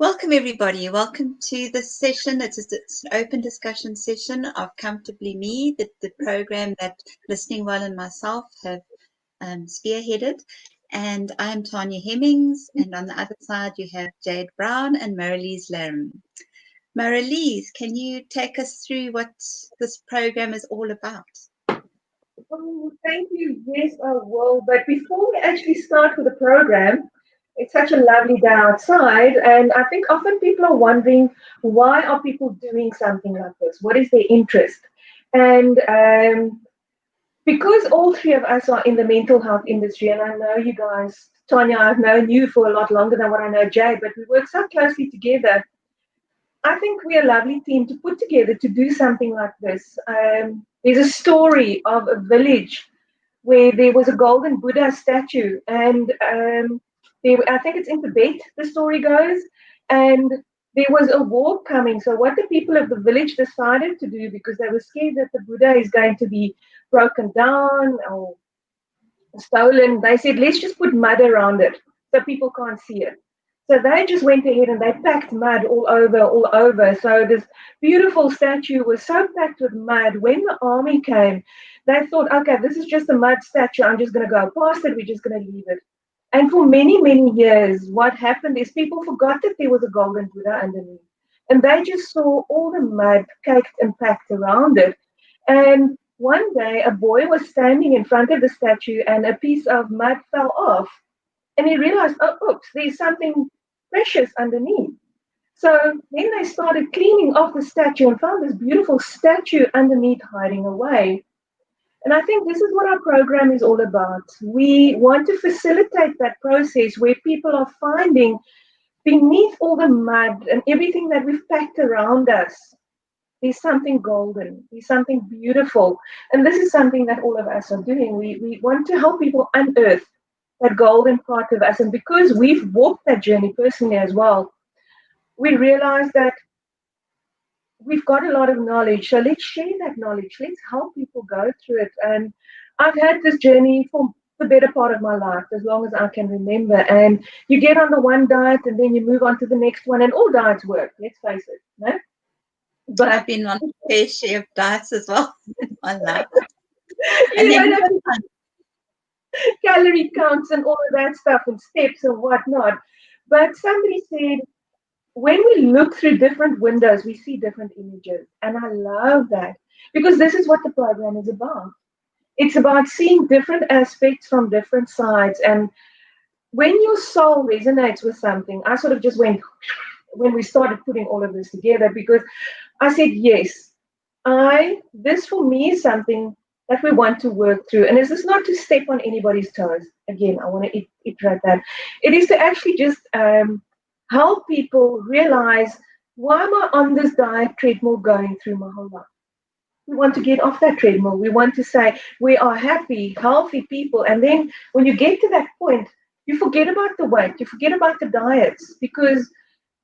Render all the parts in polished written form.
Welcome everybody. Welcome to this session. It's an open discussion session of ComfortablyMe, the program that ListeningWell and myself have spearheaded. And I'm Tanya Hemmings, and on the other side you have Jade Brown and Marelise Lerm. Marelise, can you take us through what this program is all about? Oh, thank you. Yes, I will. But before we actually start with the program, it's such a lovely day outside, and I think often people are wondering, why are people doing something like this? What is their interest? And because all three of us are in the mental health industry, and I know you guys, Tanya, I've known you for a lot longer than what I know Jay, but we work so closely together. I think we're a lovely team to put together to do something like this. There's a story of a village where there was a golden Buddha statue, and I think it's in Tibet, the story goes, and there was a war coming. So what the people of the village decided to do, because they were scared that the Buddha is going to be broken down or stolen, they said, let's just put mud around it so people can't see it. So they just went ahead and they packed mud all over. So this beautiful statue was so packed with mud. When the army came, they thought, okay, this is just a mud statue. I'm just going to go past it. We're just going to leave it. And for many, many years, what happened is people forgot that there was a golden Buddha underneath. And they just saw all the mud caked and packed around it. And one day, a boy was standing in front of the statue and a piece of mud fell off. And he realized, oh, oops, there's something precious underneath. So then they started cleaning off the statue and found this beautiful statue underneath hiding away. And I think this is what our program is all about. We want to facilitate that process where people are finding beneath all the mud and everything that we've packed around us, there's something golden, there's something beautiful. And this is something that all of us are doing. We want to help people unearth that golden part of us. And because we've walked that journey personally as well, we realize that we've got a lot of knowledge. So let's share that knowledge. Let's help people go through it. And I've had this journey for the better part of my life, as long as I can remember. And you get on the one diet and then you move on to the next one, and all diets work, let's face it. No? But I've been on a fair share of diets as well in my life. And then calorie counts and all of that stuff and steps and whatnot. But somebody said, when we look through different windows, we see different images. And I love that, because this is what the program is about. It's about seeing different aspects from different sides. And when your soul resonates with something, I sort of just went, when we started putting all of this together, because I said, yes, this for me is something that we want to work through. And this is not to step on anybody's toes. Again, I want to iterate that. It is to actually just help people realize, why am I on this diet treadmill going through my whole life? We want to get off that treadmill. We want to say we are happy, healthy people. And then when you get to that point, you forget about the weight, you forget about the diets, because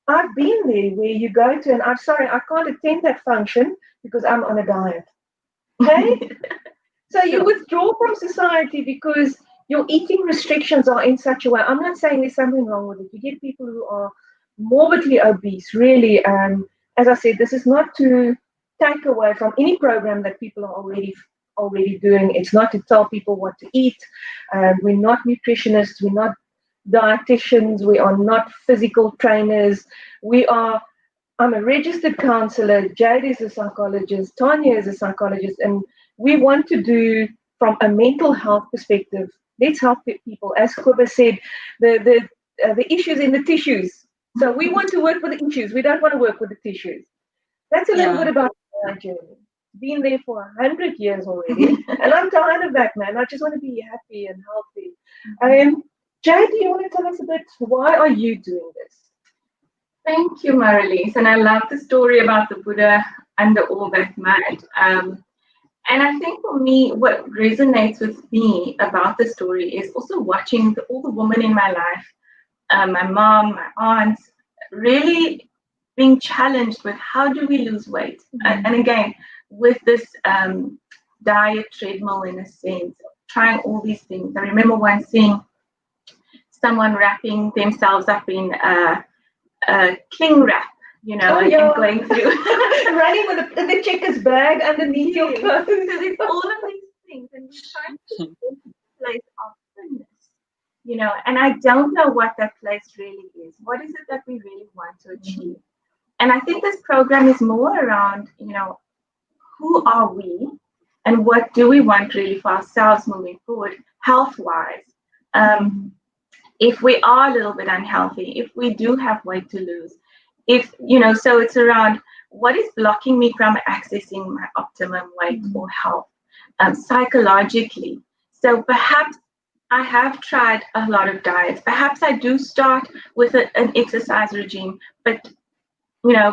I've been there where you go to, and I'm sorry, I can't attend that function because I'm on a diet. Okay? So you withdraw from society because your eating restrictions are in such a way. I'm not saying there's something wrong with it. You get people who are morbidly obese, really. As I said, this is not to take away from any program that people are already doing. It's not to tell people what to eat. We're not nutritionists. We're not dietitians. We are not physical trainers. I'm a registered counselor. Jade is a psychologist. Tanya is a psychologist. And we want to do, from a mental health perspective, let's help people. As Kuba said, the issues in the tissues. So we want to work with the issues. We don't want to work with the tissues. That's a little bit about my journey. Been there for 100 years already, and I'm tired of that, man. I just want to be happy and healthy. Jade, do you want to tell us a bit, why are you doing this? Thank you, Marelise. And I love the story about the Buddha under all that mud. And I think for me, what resonates with me about the story is also watching all the women in my life, my mom, my aunts, really being challenged with, how do we lose weight? And again, with this diet treadmill, in a sense, trying all these things. I remember once seeing someone wrapping themselves up in cling wrap, and going through. Running with the checker's bag underneath your clothes. So there's all of these things, and we're trying to get into a place of thinness, and I don't know what that place really is. What is it that we really want to achieve? And I think this program is more around, who are we and what do we want really for ourselves moving forward, health-wise. If we are a little bit unhealthy, if we do have weight to lose, so it's around what is blocking me from accessing my optimum weight or health psychologically. So perhaps I have tried a lot of diets. Perhaps I do start with an exercise regime, but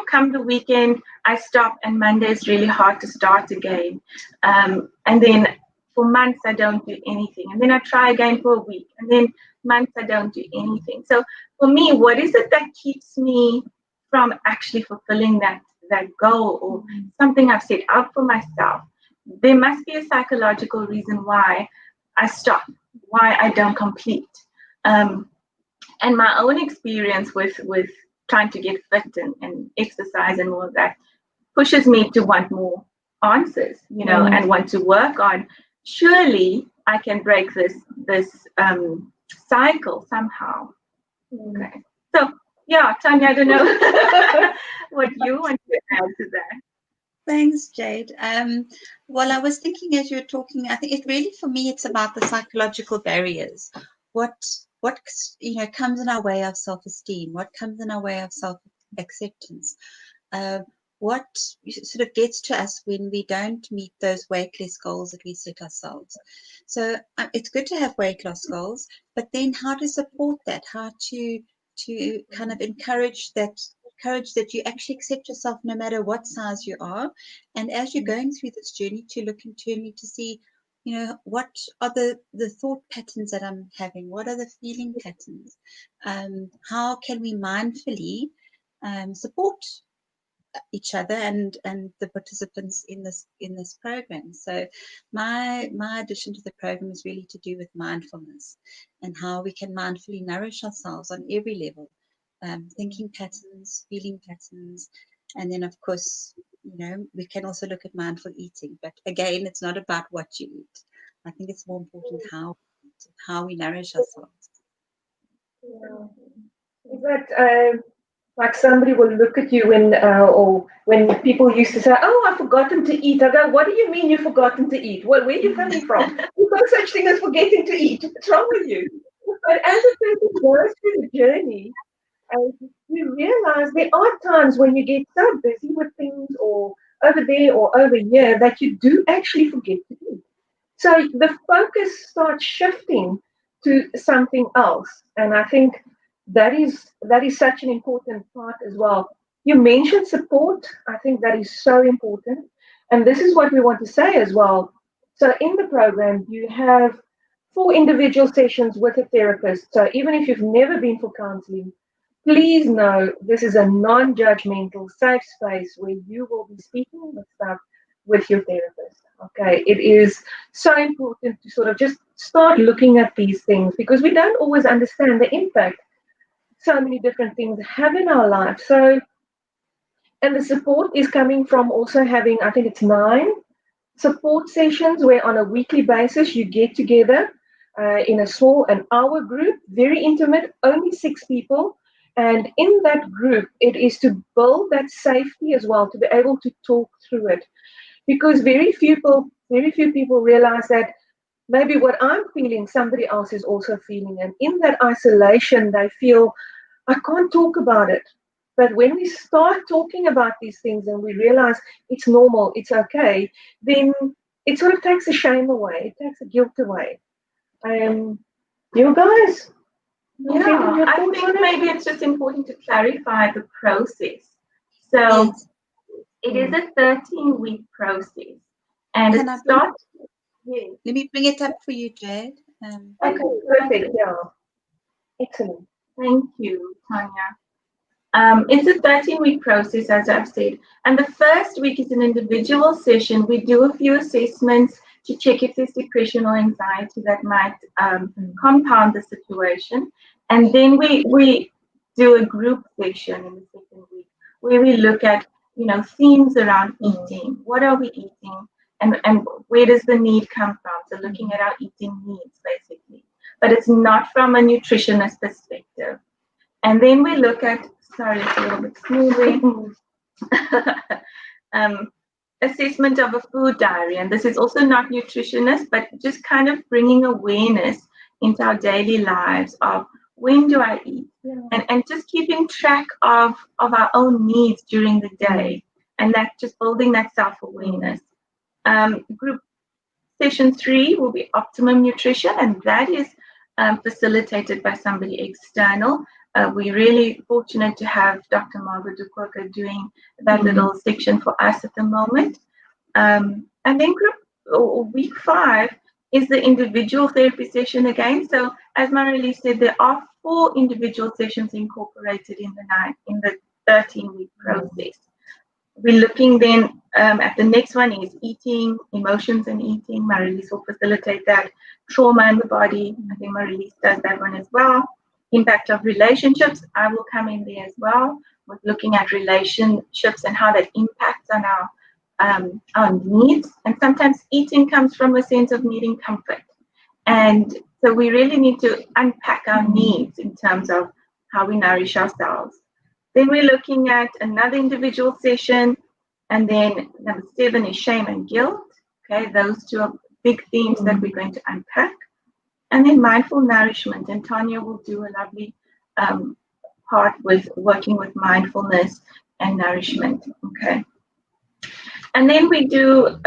come the weekend, I stop, and Monday is really hard to start again. And then for months, I don't do anything. And then I try again for a week. And then months, I don't do anything. So for me, what is it that keeps me from actually fulfilling that goal or something I've set out for myself? There must be a psychological reason why I stop, why I don't complete. And my own experience with trying to get fit and exercise and all of that pushes me to want more answers, and want to work on, surely I can break this cycle somehow. Okay. So yeah, Tanya, I don't know what you want to add to that. Thanks, Jade. Well, I was thinking as you were talking, I think it really, for me, it's about the psychological barriers. What comes in our way of self-esteem? What comes in our way of self-acceptance? What sort of gets to us when we don't meet those weight loss goals that we set ourselves? So it's good to have weight loss goals, but then how to support that? How to kind of encourage that you actually accept yourself no matter what size you are, and as you're going through this journey, to look internally to see, what are the thought patterns that I'm having, what are the feeling patterns, how can we mindfully support each other and the participants in this program. So my addition to the program is really to do with mindfulness and how we can mindfully nourish ourselves on every level. Thinking patterns, feeling patterns, and then of course, we can also look at mindful eating. But again, it's not about what you eat. I think it's more important how we nourish ourselves. Yeah. Is that like somebody will look at you when people used to say, "Oh, I've forgotten to eat." I go, "What do you mean you've forgotten to eat? Well, where are you coming from? There's no such thing as forgetting to eat. What's wrong with you?" But as a person goes through the journey, you realize there are times when you get so busy with things or over there or over here that you do actually forget to eat. So the focus starts shifting to something else. And I think that is such an important part as well. You mentioned support. I think that is so important. And this is what we want to say as well. So in the program, you have 4 individual sessions with a therapist. So even if you've never been for counseling, please know this is a non-judgmental, safe space where you will be speaking with stuff with your therapist. Okay, it is so important to sort of just start looking at these things because we don't always understand the impact so many different things have in our life. So, and the support is coming from also having, I think it's 9 support sessions where on a weekly basis you get together in a small an hour group, very intimate, only 6 people. And in that group, it is to build that safety as well, to be able to talk through it. Because very few people realize that maybe what I'm feeling, somebody else is also feeling. And in that isolation, they feel, I can't talk about it. But when we start talking about these things and we realize it's normal, it's okay, then it sort of takes the shame away, it takes the guilt away. You guys? Yeah, I think maybe it's just important to clarify the process. So yes. It is a 13-week process. And it starts. Yes. Let me bring it up for you, Jade. Okay, perfect. Yeah. Excellent. Thank you, Tanya. It's a 13-week process, as I've said. And the first week is an individual session. We do a few assessments to check if there's depression or anxiety that might compound the situation. And then we do a group session in the second week where we look at, themes around eating. What are we eating? And where does the need come from? So looking at our eating needs, basically. But it's not from a nutritionist perspective. And then we look at, sorry, it's a little bit smoothly, assessment of a food diary. And this is also not nutritionist, but just kind of bringing awareness into our daily lives of when do I eat? Yeah. And just keeping track of our own needs during the day. And that just building that self-awareness. Group session 3 will be optimum nutrition, and that is facilitated by somebody external. We're really fortunate to have Dr. Margaret Dukwaka doing that little section for us at the moment. And then week 5 is the individual therapy session again. So as Marelise said, there are 4 individual sessions incorporated in the 13-week process. We're looking then at the next one is eating, emotions and eating. Marelise will facilitate that. Trauma in the body. I think Marelise does that one as well. Impact of relationships. I will come in there as well with looking at relationships and how that impacts on our needs. And sometimes eating comes from a sense of needing comfort. And so we really need to unpack our needs in terms of how we nourish ourselves. Then we're looking at another individual session. And then number 7 is shame and guilt. Okay, those 2 are big themes that we're going to unpack. And then mindful nourishment. And Tanya will do a lovely part with working with mindfulness and nourishment. Okay. And then we do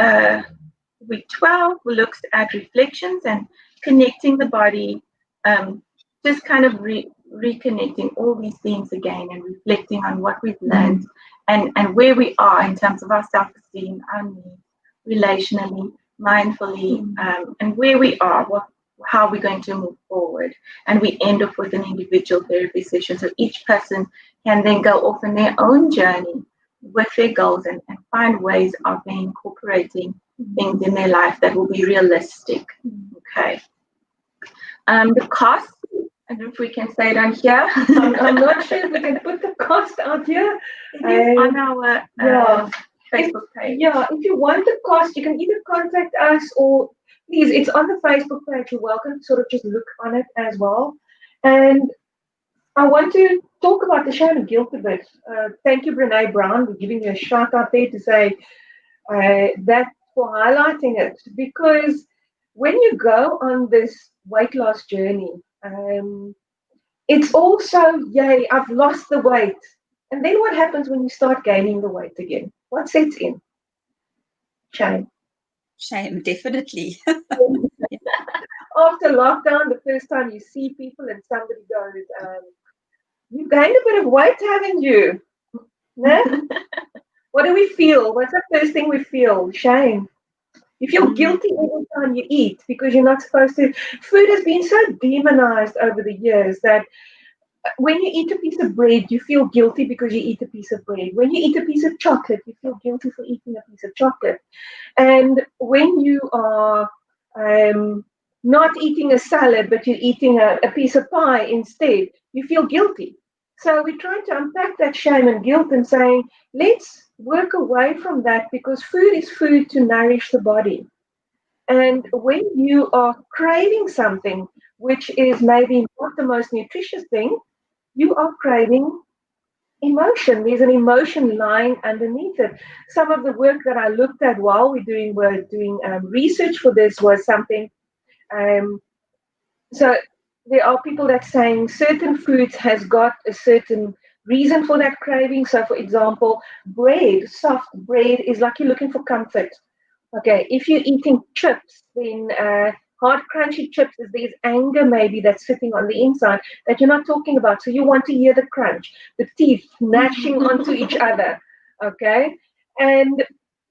week 12, we looks at reflections and connecting the body, just kind of reconnecting all these themes again and reflecting on what we've learned and where we are in terms of our self-esteem, our needs, relationally, mindfully, and where we are, how we're going to move forward. And we end up with an individual therapy session. So each person can then go off on their own journey with their goals and find ways of incorporating things in their life that will be realistic. Okay. The cost, I don't know if we can say it on here. I'm not sure if we can put the cost out here. It is on our Facebook page. Yeah, if you want the cost, you can either contact us or please, it's on the Facebook page. You're welcome to sort of just look on it as well. And I want to talk about the shame and guilt a bit. Thank you, Brene Brown. We're giving you a shout out there to say that for highlighting it, because when you go on this weight loss journey, it's also, yay, I've lost the weight. And then what happens when you start gaining the weight again? What sets in? Shame. Shame, definitely. After lockdown, the first time you see people and somebody goes, you gained a bit of weight, haven't you? No? What do we feel? What's the first thing we feel? Shame. You feel guilty every time you eat because you're not supposed to. Food has been so demonized over the years that when you eat a piece of bread, you feel guilty because you eat a piece of bread. When you eat a piece of chocolate, you feel guilty for eating a piece of chocolate. And when you are not eating a salad, but you're eating a piece of pie instead, you feel guilty. So we're trying to unpack that shame and guilt and saying, let's work away from that because food is food to nourish the body. And when you are craving something, which is maybe not the most nutritious thing, you are craving emotion. There's an emotion lying underneath it. Some of the work that I looked at while we're doing research for this was something. So there are people that saying certain foods has got a certain reason for that craving. So, for example, bread, soft bread is like you're looking for comfort. Okay, if you're eating chips, then hard crunchy chips, there's anger maybe that's sitting on the inside that you're not talking about. So you want to hear the crunch, the teeth gnashing onto each other. Okay, and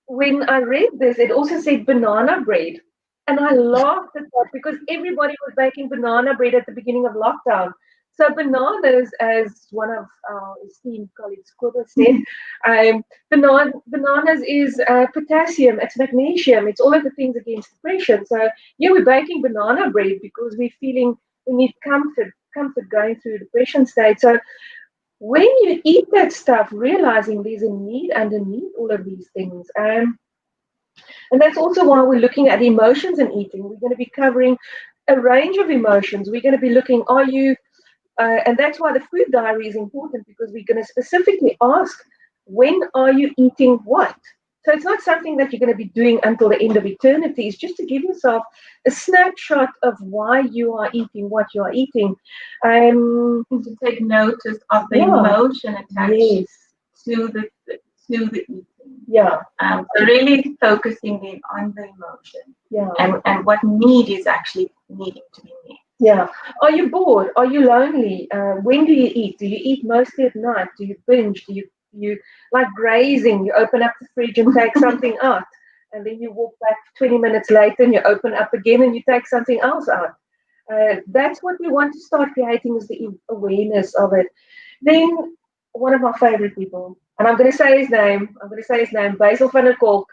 when I read this, it also said banana bread. And I laughed at that because everybody was baking banana bread at the beginning of lockdown. So bananas, as one of our esteemed colleagues, Koba said, bananas is potassium, it's magnesium, it's all of the things against depression. So yeah, we're baking banana bread because we're feeling we need comfort going through depression state. So when you eat that stuff, realizing there's a need underneath all of these things. And that's also why we're looking at emotions and eating. We're going to be covering a range of emotions. We're going to be looking, and that's why the food diary is important, because we're going to specifically ask, when are you eating what? So it's not something that you're going to be doing until the end of eternity. It's just to give yourself a snapshot of why you are eating what you are eating. To take notice of the emotion attached to the eating. Yeah. So really focusing in on the emotion. Yeah. And what need is actually needing to be met. Yeah. Are you bored? Are you lonely? When do you eat? Do you eat mostly at night? Do you binge? Do you like grazing? You open up the fridge and take something out, and then you walk back 20 minutes later and you open up again and you take something else out. That's what we want to start creating, is the awareness of it. Then one of my favorite people, and I'm going to say his name. Basil van der Kolk.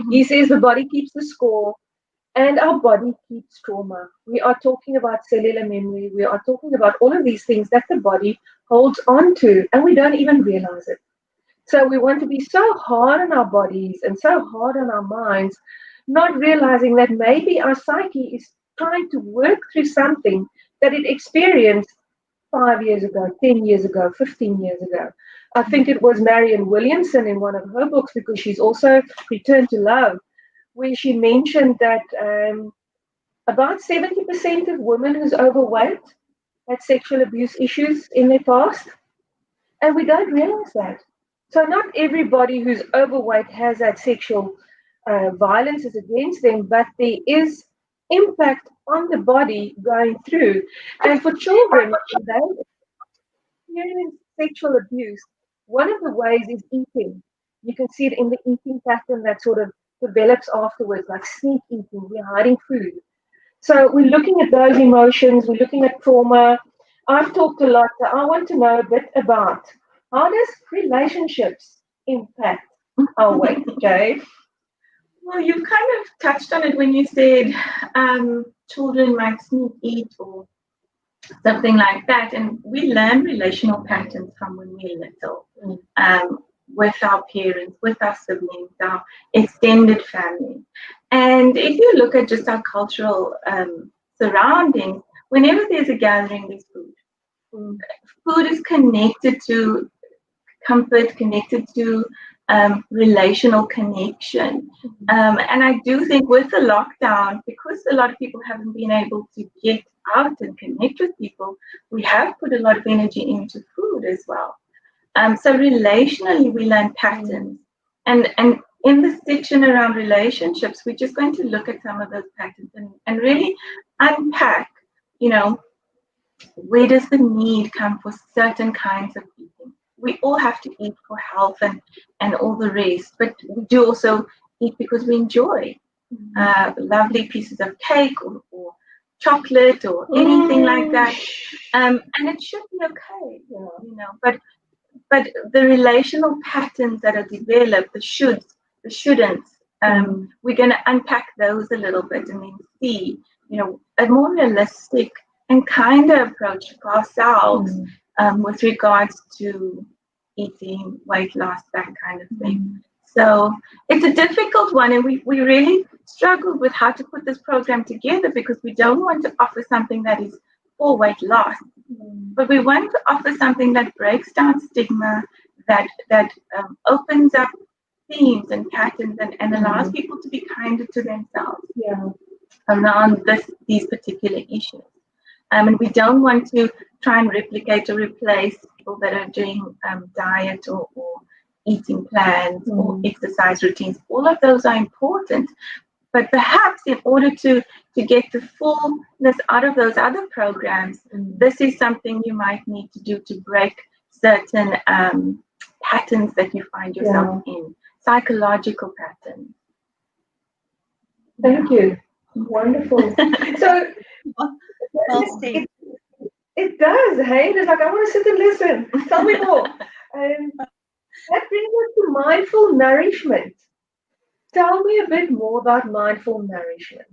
He says the body keeps the score. And our body keeps trauma. We are talking about cellular memory. We are talking about all of these things that the body holds on to, and we don't even realize it. So we want to be so hard on our bodies and so hard on our minds, not realizing that maybe our psyche is trying to work through something that it experienced 5 years ago, 10 years ago, 15 years ago. I think it was Marianne Williamson in one of her books, because she's also Return to Love, where she mentioned that about 70% of women who's overweight had sexual abuse issues in their past, and we don't realize that. So not everybody who's overweight has that sexual violence is against them, but there is impact on the body going through. And for children, they experience sexual abuse. One of the ways is eating. You can see it in the eating pattern that sort of develops afterwards, like sneak eating. We're hiding food. So we're looking at those emotions. We're looking at trauma. I've talked a lot. So I want to know a bit about, how does relationships impact our weight, Jade? Well, you kind of touched on it when you said children might sneak eat or something like that. And we learn relational patterns from when we're little, with our parents, with our siblings, our extended family. And if you look at just our cultural surroundings, whenever there's a gathering, there's food. Food is connected to comfort, connected to relational connection. And I do think with the lockdown, because a lot of people haven't been able to get out and connect with people, we have put a lot of energy into food as well. So relationally, we learn patterns. And in the section around relationships, we're just going to look at some of those patterns and really unpack, where does the need come for certain kinds of eating? We all have to eat for health and all the rest, but we do also eat because we enjoy lovely pieces of cake or chocolate or anything like that, and it should be okay, But the relational patterns that are developed, the shoulds, the shouldn'ts, we're going to unpack those a little bit and then see, a more realistic and kinder approach for ourselves with regards to eating, weight loss, that kind of thing. So it's a difficult one, and we really struggled with how to put this program together, because we don't want to offer something that is for weight loss, but we want to offer something that breaks down stigma, that opens up themes and patterns and allows people to be kinder to themselves around these particular issues. And we don't want to try and replicate or replace people that are doing diet or eating plans or exercise routines. All of those are important, but perhaps in order to get the fullness out of those other programs, this is something you might need to do to break certain patterns that you find yourself in, psychological patterns. Thank you. Wonderful. So it does, hey? It's like, I want to sit and listen. Tell me more. That brings us to mindful nourishment. Tell me a bit more about mindful nourishment.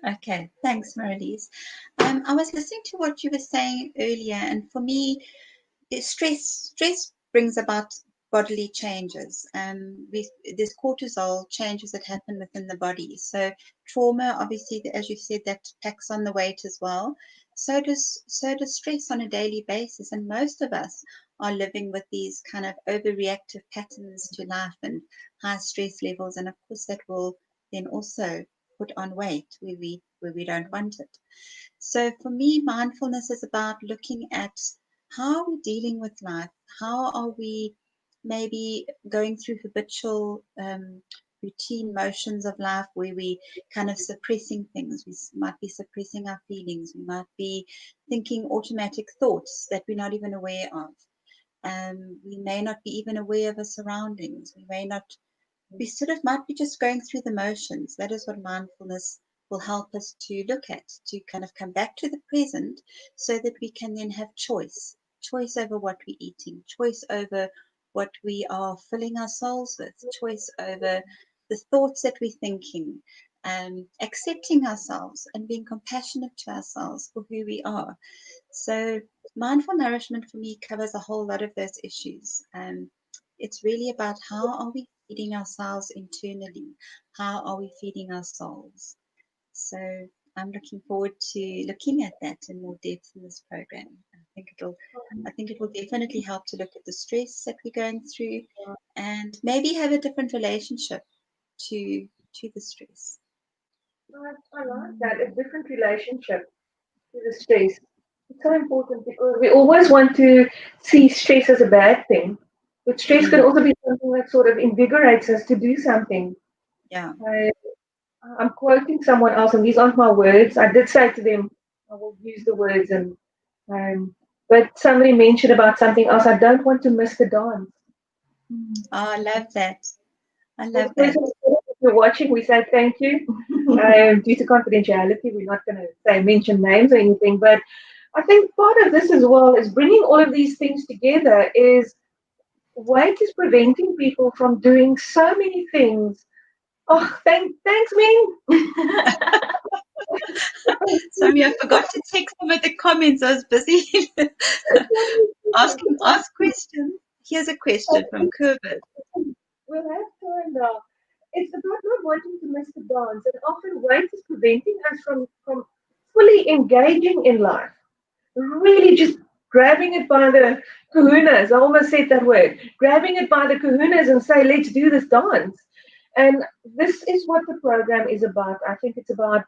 Okay, thanks, Marelise. I was listening to what you were saying earlier, and for me, Stress brings about bodily changes. There's cortisol changes that happen within the body. So trauma, obviously, as you said, that packs on the weight as well. So does stress on a daily basis, and most of us are living with these kind of overreactive patterns to life and high stress levels, and of course that will then also put on weight where we don't want it. So for me, mindfulness is about looking at how are we dealing with life? How are we maybe going through habitual routine motions of life where we kind of suppressing things? We might be suppressing our feelings. We might be thinking automatic thoughts that we're not even aware of. We may not be even aware of our surroundings. We sort of might be just going through the motions. That is what mindfulness will help us to look at, to kind of come back to the present so that we can then have choice over what we're eating, choice over what we are filling ourselves with, choice over the thoughts that we're thinking, accepting ourselves and being compassionate to ourselves for who we are. So mindful nourishment for me covers a whole lot of those issues. It's really about how are we feeding ourselves internally? How are we feeding our souls? So I'm looking forward to looking at that in more depth in this program. I think it will definitely help to look at the stress that we're going through and maybe have a different relationship to the stress. I like that, a different relationship to the stress. It's so important because we always want to see stress as a bad thing. But stress can also be something that sort of invigorates us to do something. Yeah. I'm quoting someone else, and these aren't my words. I did say to them, I will use the words, and but somebody mentioned about something else. I don't want to miss the dance. Oh, I love that. I Well, love that. if you're watching, we say thank you. Due to confidentiality, we're not going to say mention names or anything, but I think part of this as well is bringing all of these things together is weight is preventing people from doing so many things. Oh, thanks, Ming. Sammy, I forgot to take some of the comments. I was busy ask questions. Here's a question from Kervin. We'll have time now. It's about not wanting to miss the dance, and often weight is preventing us from fully engaging in life. Really just grabbing it by the kahunas. I almost said that word. Grabbing it by the kahunas and say, let's do this dance. And this is what the program is about. I think it's about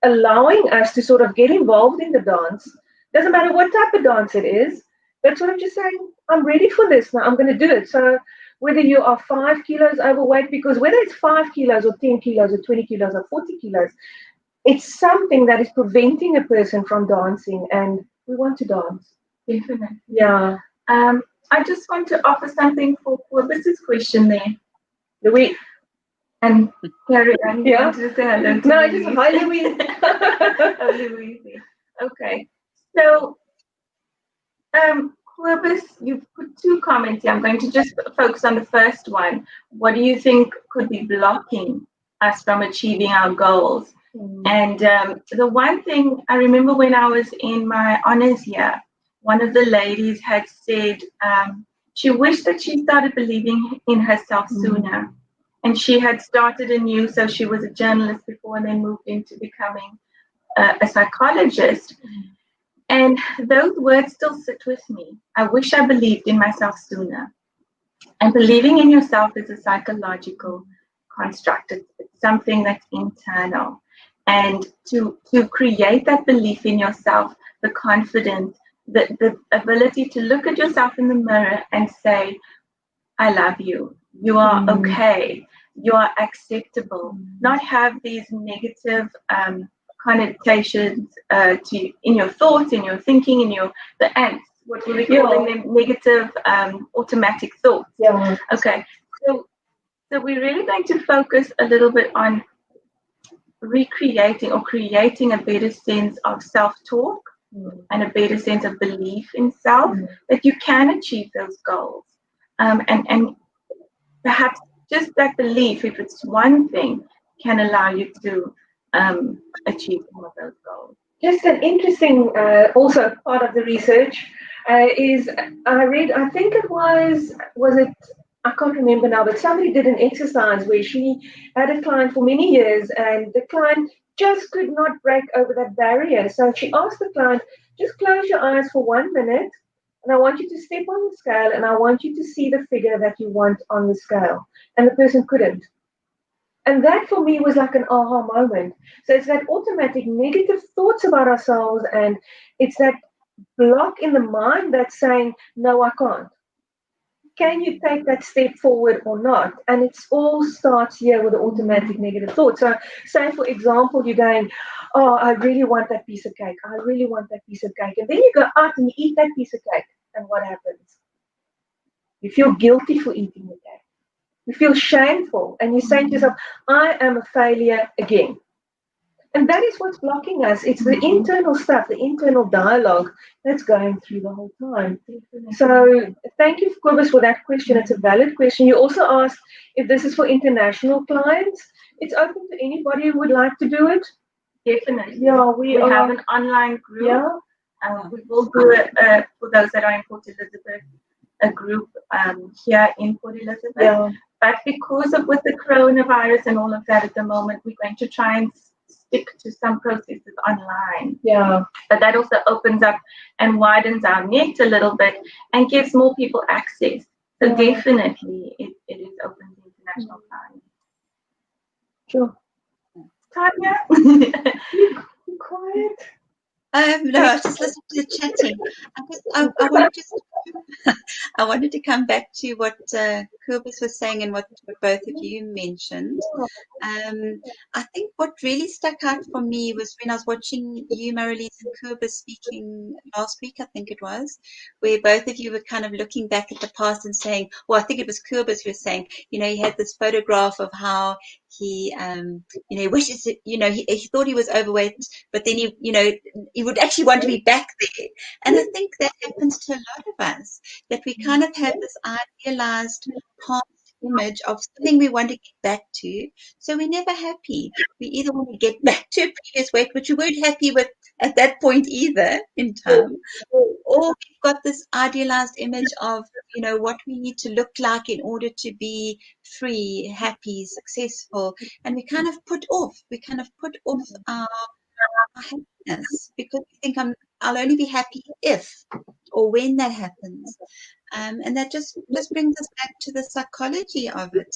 allowing us to sort of get involved in the dance. Doesn't matter what type of dance it is, but sort of just saying, I'm ready for this now. I'm going to do it. So whether you are 5 kilos overweight, because whether it's 5 kilos or 10 kilos or 20 kilos or 40 kilos, it's something that is preventing a person from dancing, and we want to dance. Definitely. Yeah. I just want to offer something for Mrs. question there. Louis. And Carrie, Yeah. wanted to say hello to No, Louise. just hi, Louis. Oh, Louise. Okay. So, Corbus, you've put 2 comments here. I'm going to just focus on the first one. What do you think could be blocking us from achieving our goals? And the one thing I remember when I was in my honors year, one of the ladies had said she wished that she started believing in herself sooner. And she had started anew, so she was a journalist before and then moved into becoming a psychologist. And those words still sit with me. I wish I believed in myself sooner. And believing in yourself is a psychological construct. It's something that's internal. And to create that belief in yourself, the confidence, the ability to look at yourself in the mirror and say, I love you. You are okay. You are acceptable. Not have these negative connotations in your thoughts, in your thinking, the ants. What were we calling them? Negative automatic thoughts. Yeah. Okay. So we're really going to focus a little bit on recreating or creating a better sense of self-talk and a better sense of belief in self that you can achieve those goals. And perhaps just that belief, if it's one thing, can allow you to achieve some of those goals. Just an interesting, also part of the research is I read, I think it was it, I can't remember now, but somebody did an exercise where she had a client for many years and the client just could not break over that barrier. So she asked the client, just close your eyes for 1 minute and I want you to step on the scale and I want you to see the figure that you want on the scale. And the person couldn't. And that for me was like an aha moment. So it's that automatic negative thoughts about ourselves, and it's that block in the mind that's saying, no, I can't. Can you take that step forward or not? And it all starts here with the automatic negative thought. So, say for example, you're going, oh, I really want that piece of cake. I really want that piece of cake. And then you go out and you eat that piece of cake. And what happens? You feel guilty for eating the cake. You feel shameful and you say to yourself, I am a failure again. And that is what's blocking us. It's the internal stuff, the internal dialogue that's going through the whole time. So thank you, Kobus, for that question. It's a valid question. You also asked if this is for international clients. It's open to anybody who would like to do it. Definitely. Yeah, we have an online group. Yeah. We will do it for those that are in Port Elizabeth, a group here in Port Elizabeth. Yeah. But because of with the coronavirus and all of that at the moment, we're going to try and stick to some processes online. Yeah. But that also opens up and widens our net a little bit and gives more people access. So definitely it is open to international clients. Sure. Tanya? Be quiet. No, I was just listening to the chatting. I wanted to come back to what Kobus was saying and what both of you mentioned. I think what really stuck out for me was when I was watching you, Marelise, and Kobus speaking last week, I think it was, where both of you were kind of looking back at the past and saying, well, I think it was Kobus who was saying, he had this photograph of how he, wishes, he thought he was overweight, but then he would actually want to be back there. And I think that happens to a lot of us, that we kind of have this idealized past image of something we want to get back to. So we're never happy. We either want to get back to a previous weight, which we weren't happy with at that point either in time, or we've got this idealized image of, what we need to look like in order to be free, happy, successful. And we kind of put off our happiness because we think I'll only be happy if or when that happens. And that just brings us back to the psychology of it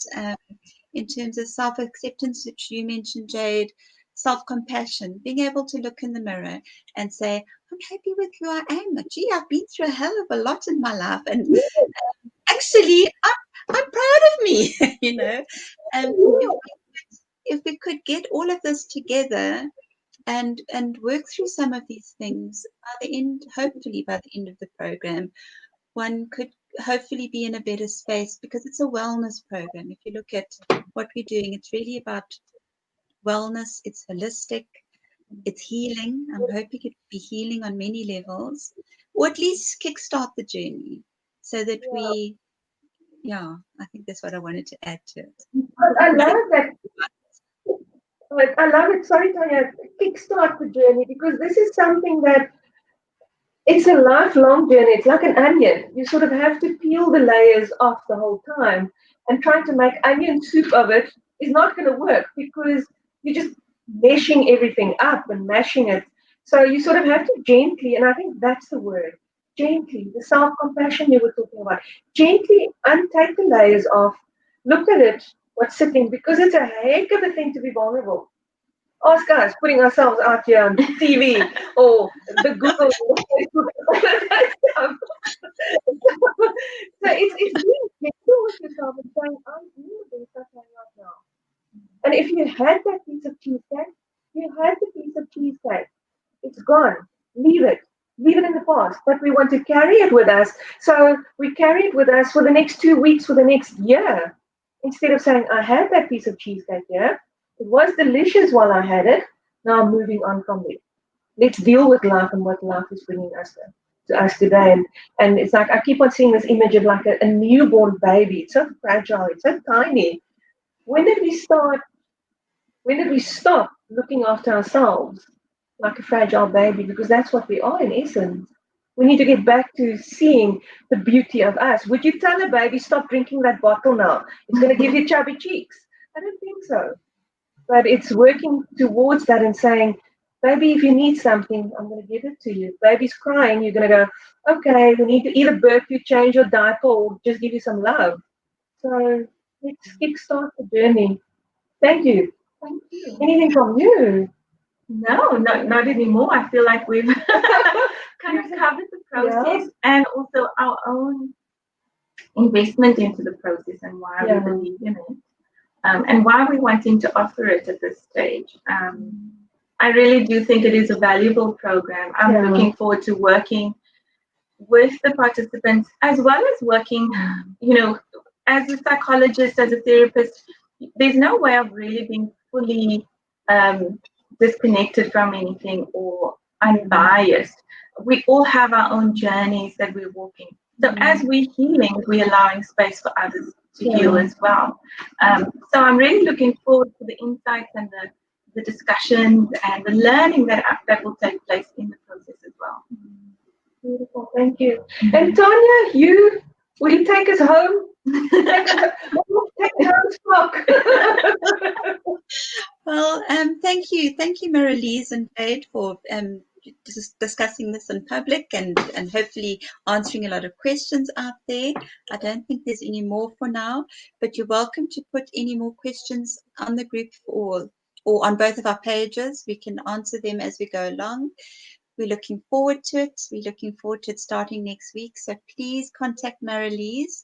in terms of self-acceptance, which you mentioned, Jade, self-compassion, being able to look in the mirror and say, I'm happy with who I am. Gee, I've been through a hell of a lot in my life. And actually, I'm proud of me, If we could get all of this together and work through some of these things, hopefully by the end of the program, one could hopefully be in a better space, because it's a wellness program. If you look at what we're doing, it's really about wellness. It's holistic. It's healing. I'm hoping it will be healing on many levels, or at least kickstart the journey so that I think that's what I wanted to add to it. I love that. I love it. Sorry, Tanya, kickstart the journey, because this is something that it's a lifelong journey. It's like an onion. You sort of have to peel the layers off the whole time, and trying to make onion soup of it is not going to work because you're just meshing everything up and mashing it. So you sort of have to gently, and I think that's the word, gently, the self-compassion you were talking about, gently untake the layers off, look at it, what's sitting, because it's a heck of a thing to be vulnerable. Ask us putting ourselves out here on TV or the Google or Facebook, all of that stuff. So it's being gentle with yourself and saying, I'm doing the best I can right now. And if you had that piece of cheesecake, you had the piece of cheesecake. It's gone. Leave it. Leave it in the past. But we want to carry it with us. So we carry it with us for the next 2 weeks, for the next year. Instead of saying, I had that piece of cheesecake here. It was delicious while I had it. Now I'm moving on from it. Let's deal with life and what life is bringing us to us today. And it's like I keep on seeing this image of like a newborn baby. It's so fragile. It's so tiny. When did we stop looking after ourselves? like a fragile baby, because that's what we are in essence. We need to get back to seeing the beauty of us. Would you tell a baby, stop drinking that bottle now? It's going to give you chubby cheeks. I don't think so. But it's working towards that and saying, baby, if you need something, I'm going to give it to you. Baby's crying, you're going to go, okay, we need to either birth you, change your diaper, or just give you some love. So let's kickstart the journey. Thank you. Thank you. Anything from you? No, not anymore. I feel like we've kind of covered the process and also our own investment into the process and why we believe in it, and why we're wanting to offer it at this stage. I really do think it is a valuable program. I'm looking forward to working with the participants, as well as working, as a psychologist, as a therapist. There's no way of really being fully disconnected from anything or unbiased. We all have our own journeys that we're walking. So as we're healing, we're allowing space for others to heal as well. So I'm really looking forward to the insights and the discussions and the learning that will take place in the process as well. Beautiful, thank you. And Tanya, will you take us home? Take us home, Spock. Well, thank you, Marelise and Jade, for discussing this in public and hopefully answering a lot of questions out there. I don't think there's any more for now, but you're welcome to put any more questions on the group or on both of our pages. We can answer them as we go along. We're looking forward to it. We're looking forward to it starting next week. So please contact Marelise.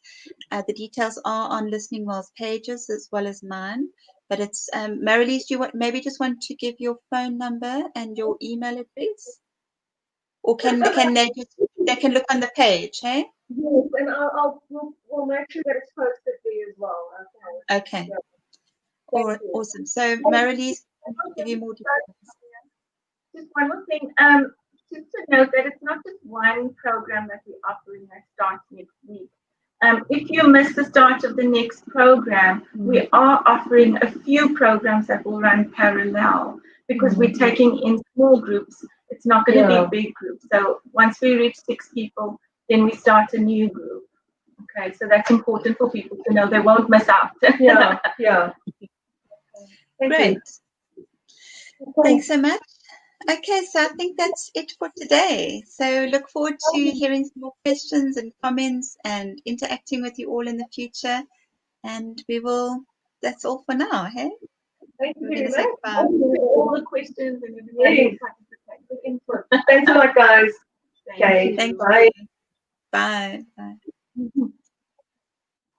The details are on ListeningWell's pages as well as mine. But it's Marelise, do you just want to give your phone number and your email address? Or can they can look on the page, hey? Yes, and we'll make sure that it's posted for you as well. Okay. All right, awesome. So Marelise, I'll give you more details. Just one more thing. Just to note that it's not just one program that we're offering that starts next week. If you miss the start of the next program, we are offering a few programs that will run parallel, because we're taking in small groups. It's not going to be big groups. So once we reach 6 people, then we start a new group. Okay, so that's important for people to know. They won't miss out. Great. Thanks so much. Okay, so I think that's it for today. So look forward to hearing some more questions and comments and interacting with you all in the future. And that's all for now, hey? Thank you very much. All the questions and everything. Thanks a lot, guys. Thank you. Bye. Bye.